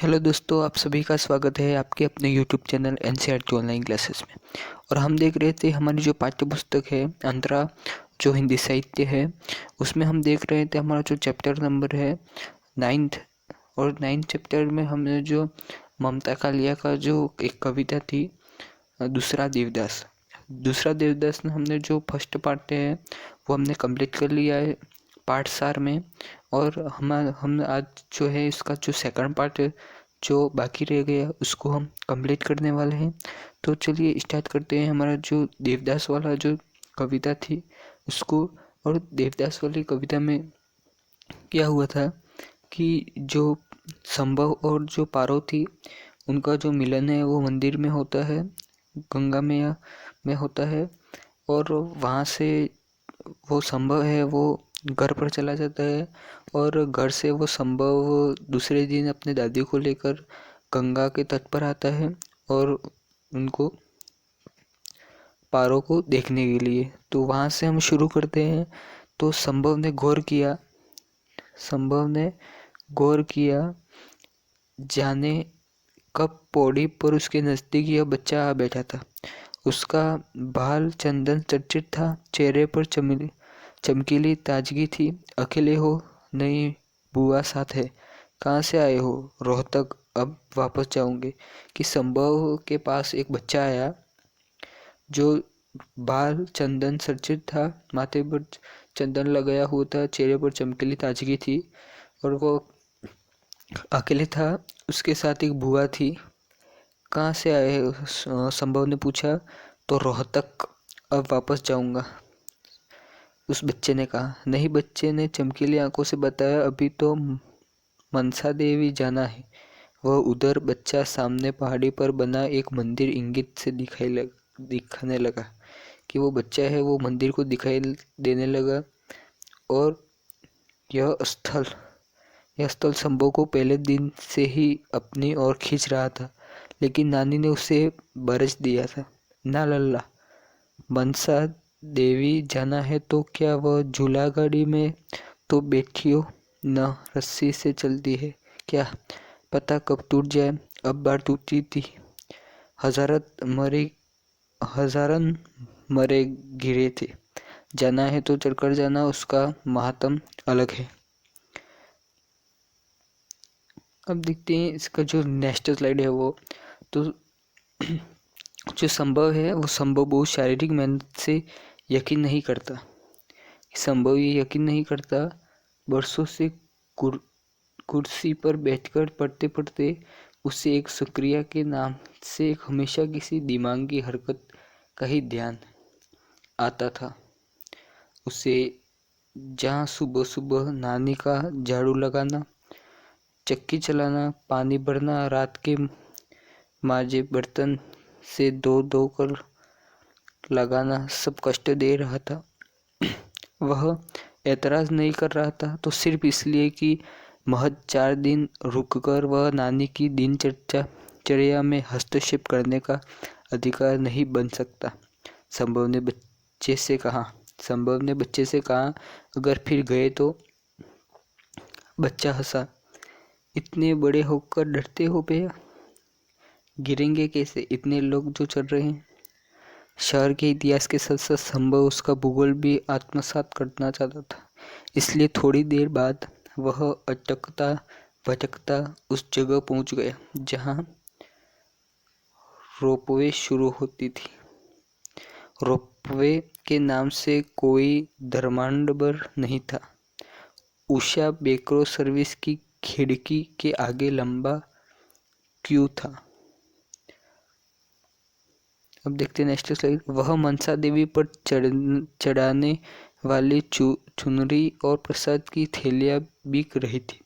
Hello दोस्तों, आप सभी का स्वागत है आपके अपने YouTube channel NCERT online classes में। और हम देख रहे थे हमारी जो पाठ्य पुस्तक है अंतरा, जो हिंदी साहित्य है, उसमें हम देख रहे थे हमारा जो चैप्टर नंबर है 9th। और 9th चैप्टर में हमने जो ममता कालिया का जो एक कविता थी, दूसरा देवदास में हमने जो फर्स्ट पार्ट है वो हमने कंप्लीट कर लिया है पार्ट सार में। और हम आज जो है इसका जो सेकंड पार्ट जो बाकी रह गया उसको हम कंप्लीट करने वाले हैं। तो चलिए स्टार्ट करते हैं हमारा जो देवदास वाला जो कविता थी उसको। और देवदास वाली कविता में क्या हुआ था कि जो संभव और जो पारो थी उनका जो मिलन है वो मंदिर में होता है, गंगा मैया में होता है। और वहाँ से वो संभव है वो घर पर चला जाता है और घर से वो संभव दूसरे दिन अपने दादी को लेकर गंगा के तट पर आता है और उनको पारो को देखने के लिए। तो वहाँ से हम शुरू करते हैं। तो संभव ने गौर किया जाने कब पौड़ी पर उसके नज़दीक यह बच्चा आ बैठा था। उसका बाल चंदन चर्चित था, चेहरे पर चमकीली ताजगी थी। अकेले हो? नहीं, बुआ साथ है। कहाँ से आए हो? रोहतक, अब वापस जाऊंगे। कि संभव के पास एक बच्चा आया जो बाल चंदन चर्चित था, माथे पर चंदन लगाया हुआ था, चेहरे पर चमकीली ताजगी थी और वो अकेले था। उसके साथ एक बुआ थी। कहाँ से आए हो? संभव ने पूछा। तो रोहतक, अब वापस जाऊंगा, उस बच्चे ने कहा। नहीं, बच्चे ने चमकीली आंखों से बताया, अभी तो मनसा देवी जाना है। वह उधर। बच्चा सामने पहाड़ी पर बना एक मंदिर इंगित से दिखाने लगा कि वो बच्चा है, वो मंदिर को दिखाई देने लगा। और यह स्थल संभव को पहले दिन से ही अपनी ओर खींच रहा था, लेकिन नानी ने उसे बरस दिया था। ना लल्ला, मनसा देवी जाना है तो क्या वह झूला गाड़ी में तो बैठी हो न, रस्सी से चलती है क्या? पता कब टूट जाए। अब बार टूटी थी, हजारन मरे गिरे थे। जाना है तो चढ़कर जाना, उसका महात्म अलग है। अब देखते हैं इसका जो नेक्स्ट स्लाइड है वो। तो जो संभव है वो संभव बहुत शारीरिक मेहनत से यकीन नहीं करता। संभव ये यकीन नहीं करता। बरसों से कुर्सी पर बैठकर पढ़ते पढ़ते उसे एक शुक्रिया के नाम से एक हमेशा किसी दिमागी हरकत का ही ध्यान आता था उसे। जहाँ सुबह सुबह नानी का झाड़ू लगाना, चक्की चलाना, पानी भरना, रात के माजे बर्तन से दो कर लगाना सब कष्ट दे रहा था। वह ऐतराज नहीं कर रहा था तो सिर्फ इसलिए कि महज 4 दिन रुककर वह नानी की दिनचर्या में हस्तक्षेप करने का अधिकार नहीं बन सकता। संभव ने बच्चे से कहा, अगर फिर गए तो? बच्चा हंसा। इतने बड़े होकर डरते हो भैया? गिरेंगे कैसे? इतने लोग जो चल रहे हैं। शहर के इतिहास के साथ साथ संभव उसका भूगोल भी आत्मसात करना चाहता था। इसलिए थोड़ी देर बाद वह अटकता भटकता उस जगह पहुंच गया जहां रोपवे शुरू होती थी। रोपवे के नाम से कोई धर्माडंबर नहीं था। उषा बेकरो सर्विस की खिड़की के आगे लंबा क्यू था। अब देखते हैं नेक्स्ट स्लाइड। वह मनसा देवी पर चढ़ाने वाली चुनरी और प्रसाद की थैलियाँ बिक रही थी।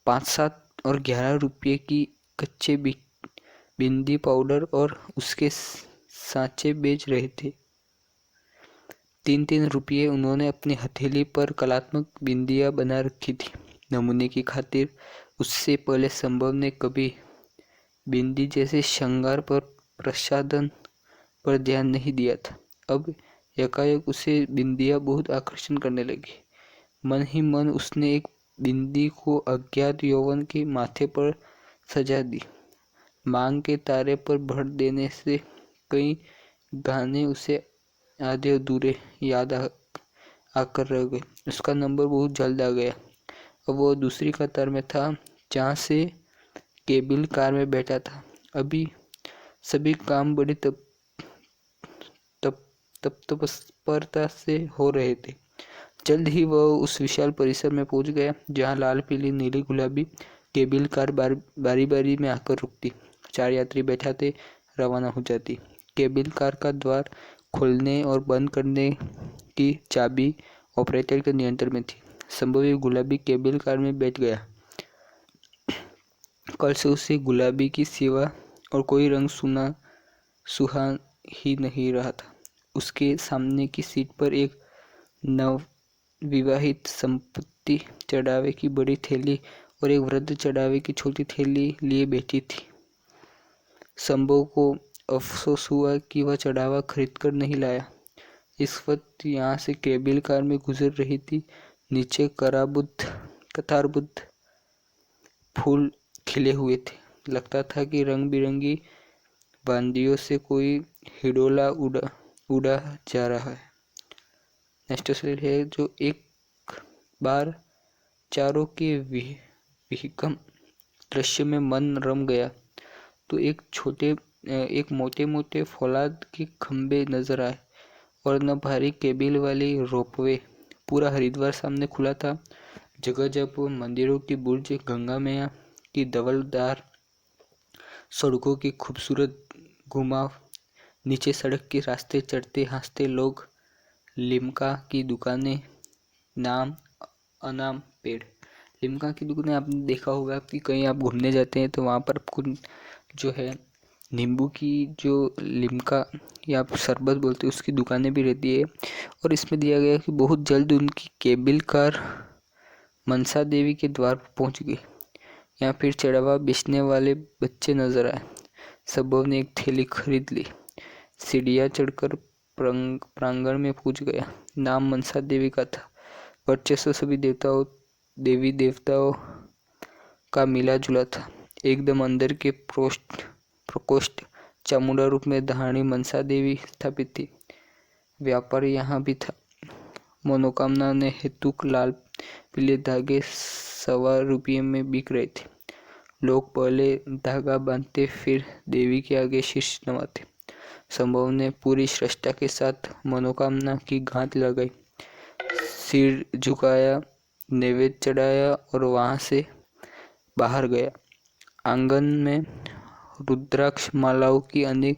5, 7 और 11 रुपये की कच्चे बिंदी पाउडर और उसके सांचे बेच रहे थे। 3-3 रुपये उन्होंने अपनी हथेली पर कलात्मक बिंदियाँ बना रखी थी नमूने की खातिर। उससे पहले संभव ने कभी बिंदी जैसे श्रृंगार पर प्रसाधन पर ध्यान नहीं दिया था। अब एकाएक उसे बिंदियाँ बहुत आकर्षण करने लगी। मन ही मन उसने एक बिंदी को अज्ञात यौवन के माथे पर सजा दी। मांग के तारे पर भर देने से कई गाने उसे आधे अधूरे याद आकर रह गए। उसका नंबर बहुत जल्द आ गया। अब वो दूसरी कतार में था, जहाँ से केबिल कार में बैठा था। अभी सभी काम बड़ी तत्परता से हो रहे थे। जल्द ही वह उस विशाल परिसर में पहुंच गया, जहां लाल, पीली, नीली, गुलाबी केबिल कार बारी बारी में आकर रुकती। 4 यात्री बैठाते, रवाना हो जाती। केबिल कार का द्वार खोलने और बंद करने की चाबी ऑपरेटर के नियंत्रण में थी। संभव गुलाबी केबिल कार में बैठ गया। कल से उसे गुलाबी की सिवा और कोई रंग सुहा ही नहीं रहा था। उसके सामने की सीट पर एक नवविवाहित संपत्ति चढ़ावे की बड़ी थैली और एक वृद्ध चढ़ावे की छोटी थैली लिए बैठी थी। संभव को अफसोस हुआ कि वह चढ़ावा खरीद कर नहीं लाया। इस वक्त यहाँ से केबिल कार में गुजर रही थी। नीचे कतारबद्ध फूल खिले हुए थे। लगता था कि रंग बिरंगी बांदियों से कोई हिडोला उड़ा जा रहा है। नेक्स्ट स्लाइड है, जो एक बार चारों के विहंगम दृश्य में मन रम गया तो एक मोटे मोटे फौलाद के खंबे नजर आए और न भारी केबिल वाली रोपवे। पूरा हरिद्वार सामने खुला था। जगह जगह मंदिरों की बुर्ज, गंगा मैया की धवलदार सड़कों की खूबसूरत घुमाव, नीचे सड़क के रास्ते चढ़ते हंसते लोग, लिम्का की दुकानें, नाम अनाम पेड़। लिम्का की दुकानें आपने देखा होगा कि कहीं आप घूमने जाते हैं तो वहाँ पर आपको जो है नींबू की जो लिम्का या आप शरबत बोलते हैं उसकी दुकानें भी रहती है। और इसमें दिया गया कि बहुत जल्द उनकी केबिल कार मनसा देवी के द्वार पर पहुँच गई। यहाँ फिर चढ़ावा बेचने वाले बच्चे नजर आए। सबों ने एक थैली खरीद ली। सीढ़ियाँ चढ़कर प्रांगण में पहुंच गया। नाम मनसा देवी का था। वर्चस्व सभी देवी देवताओं का मिला जुला था। एकदम अंदर के प्रकोष्ठ चामुंडा रूप में धारणी मनसा देवी स्थापित थी। व्यापार यहाँ भी था। मनोकामना ने हेतुक लाल पीले धागे 1.25 रुपये में बिक रहे थे। लोग पहले धागा बांधते, फिर देवी के आगे शीश नवाते। संभव ने पूरी श्रष्टा के साथ मनोकामना की गांठ लगाई, सिर झुकाया, नैवेद्य चढ़ाया और वहां से बाहर गया। आंगन में रुद्राक्ष मालाओं की अनेक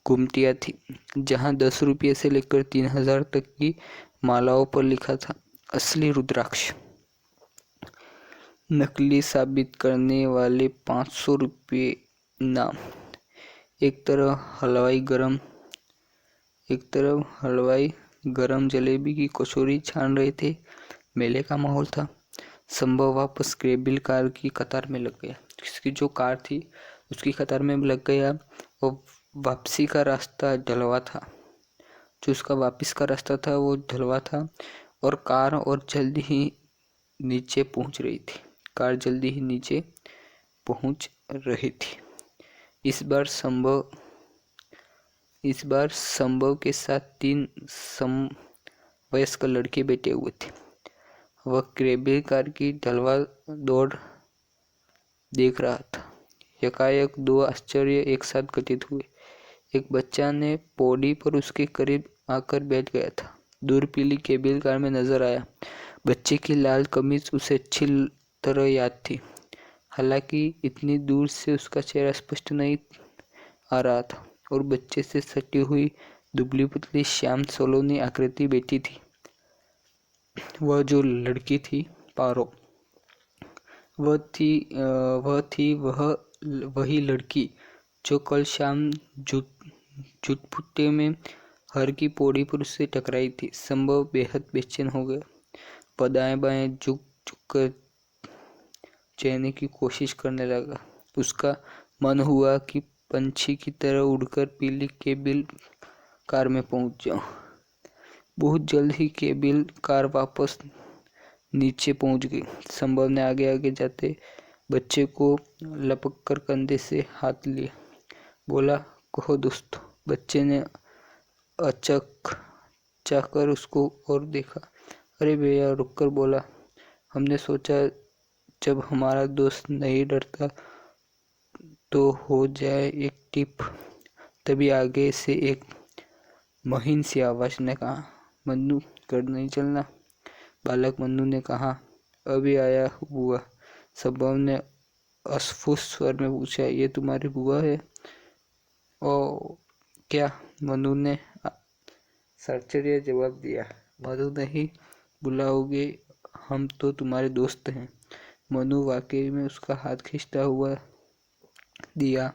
गुमटियां थी, जहां 10 रुपये से लेकर 3000 तक की मालाओं पर लिखा था असली रुद्राक्ष। नकली साबित करने वाले 500 रुपये इनाम। एक तरफ हलवाई गरम जलेबी की कचौरी छान रहे थे। मेले का माहौल था। संभव वापस केबिल कार की कतार में लग गया। इसकी जो कार थी उसकी कतार में लग गया और वापसी का रास्ता ढलवा था। जो उसका वापस का रास्ता था वो ढलवा था और कार और जल्दी ही नीचे पहुंच रही थी। कार जल्दी ही नीचे पहुंच रही थी। इस बार संभव के साथ 3 समवयस्क लड़के बैठे हुए थे। वह केबिल कार की ढलवा दौड़ देख रहा था। यकायक 2 आश्चर्य एक साथ घटित हुए। एक बच्चा ने पौड़ी पर उसके करीब आकर बैठ गया था। दूर पीली केबिल कार में नजर आया। बच्चे की लाल कमीज उसे अच्छी तरह याद थी। हालांकि इतनी दूर से उसका चेहरा स्पष्ट नहीं आ रहा था और बच्चे से सटी हुई दुबली पतली श्याम सलोनी आकृति बैठी थी। वह जो लड़की थी पारो, वही लड़की जो कल शाम झुटपुट्टे में हर की पौड़ी पर उससे टकराई थी। संभव बेहद बेचैन हो गया। वह दाएं बाएं झुक कर चेहरे की कोशिश करने लगा। उसका मन हुआ कि पंछी की तरह उड़कर पीली केबिल कार में पहुंच जाऊं। बहुत जल्द ही केबिल कार वापस नीचे पहुंच गई। संभव ने आगे आगे जाते बच्चे को लपक कर कंधे से हाथ लिए, बोला, कहो दोस्त। बच्चे ने अचक चाहकर उसको और देखा। अरे भैया, रुककर बोला, हमने सोचा जब हमारा दोस्त नहीं डरता तो हो जाए एक टिप। तभी आगे से एक महीन सी आवाज ने कहा, मन्नू, घर नहीं चलना। बालक मन्नू ने कहा, अभी आया बुआ। संभव ने अस्फुट स्वर में पूछा, ये तुम्हारी बुआ है? ओ क्या? मनु ने सच्चरिया जवाब दिया। मनु नहीं बुलाओगे? हम तो तुम्हारे दोस्त हैं। मनु वाकई में उसका हाथ खींचता हुआ दिया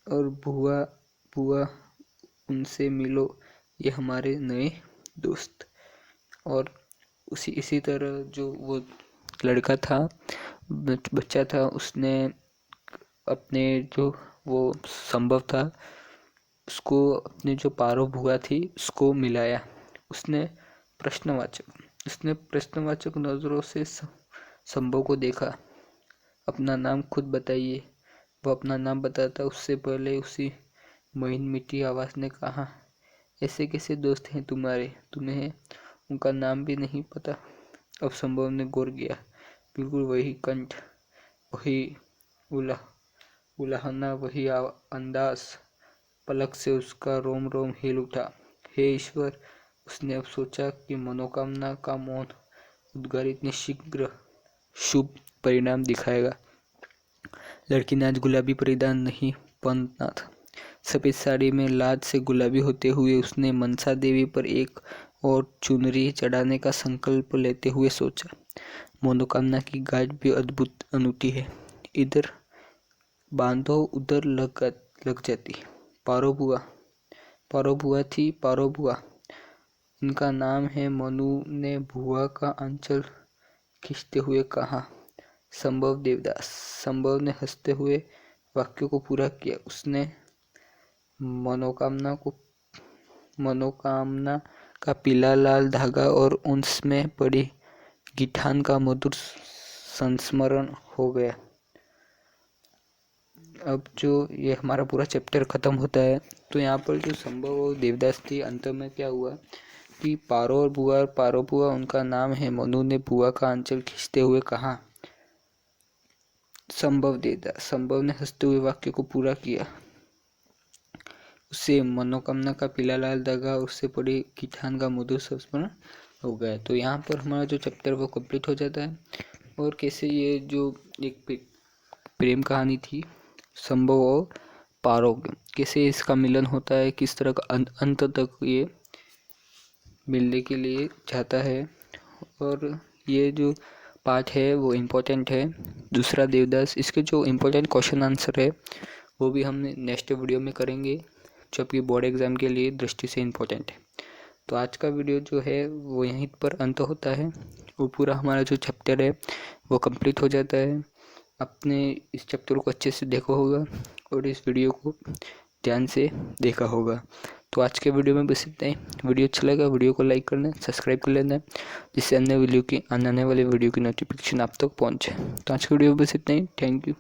और बुआ बुआ उनसे मिलो, ये हमारे नए दोस्त। और इसी तरह जो वो लड़का था, बच्चा था, उसने अपने जो वो संभव था उसको अपने जो पारो बुआ थी उसको मिलाया। उसने प्रश्नवाचक नजरों से संभव को देखा। अपना नाम खुद बताइए। वो अपना नाम बताता उससे पहले उसी महीन मीठी आवाज ने कहा, ऐसे कैसे दोस्त हैं तुम्हारे? तुम्हें उनका नाम भी नहीं पता? अब संभव ने गौर किया। बिल्कुल वही कंठ, वही उलाहना, वही अंदाज। पलक से उसका रोम रोम हिल उठा। हे ईश्वर, उसने अब सोचा कि मनोकामना का मौन उद्गारित ने शीघ्र शुभ परिणाम दिखाएगा। लड़की ने आज गुलाबी परिधान नहीं पहना था। सफेद साड़ी में लाज से गुलाबी होते हुए उसने मनसा देवी पर एक और चुनरी चढ़ाने का संकल्प लेते हुए सोचा, मनोकामना की गाज भी अद्भुत अनूठी है। इधर बांधो उधर लग जाती। पारो बुआ थी। पारो बुआ, इनका नाम है। मनु ने बुआ का आंचल खींचते हुए कहा। संभव देवदास। संभव ने हंसते हुए वाक्य को पूरा किया। उसने मनोकामना का पीला लाल धागा और उसमें पड़ी गिठान का मधुर संस्मरण हो गया। अब जो ये हमारा पूरा चैप्टर खत्म होता है, तो यहाँ पर जो संभव और देवदास थी, अंत में क्या हुआ कि पारो बुआ उनका नाम है। मनु ने बुआ का आंचल खींचते हुए कहा। संभव देवदास। संभव ने हंसते हुए वाक्य को पूरा किया। उससे मनोकामना का पीला लाल धागा, उससे पड़ी गिठान का मधुर संस्मरण हो गया। तो यहाँ पर हमारा जो चैप्टर वो कंप्लीट हो जाता है। और कैसे ये जो एक प्रेम कहानी थी संभव और पारो, कैसे इसका मिलन होता है, किस तरह का अंत तक ये मिलने के लिए चाहता है। और ये जो पार्ट है वो इम्पोर्टेंट है। दूसरा देवदास, इसके जो इम्पोर्टेंट क्वेश्चन आंसर है वो भी हम नेक्स्ट वीडियो में करेंगे, जो आपकी बोर्ड एग्ज़ाम के लिए दृष्टि से इम्पोर्टेंट है। तो आज का वीडियो जो है वो यहीं पर अंत होता है। वो पूरा हमारा जो चैप्टर है वो कंप्लीट हो जाता है। आपने इस चैप्टर को अच्छे से देखा होगा और इस वीडियो को ध्यान से देखा होगा। तो आज के वीडियो में बस इतना ही। वीडियो अच्छा लगा, वीडियो को लाइक करना, सब्सक्राइब कर लेना, जिससे आने वाले वीडियो की नोटिफिकेशन आप तक पहुँचे। तो आज के वीडियो में बस इतना ही। Thank you.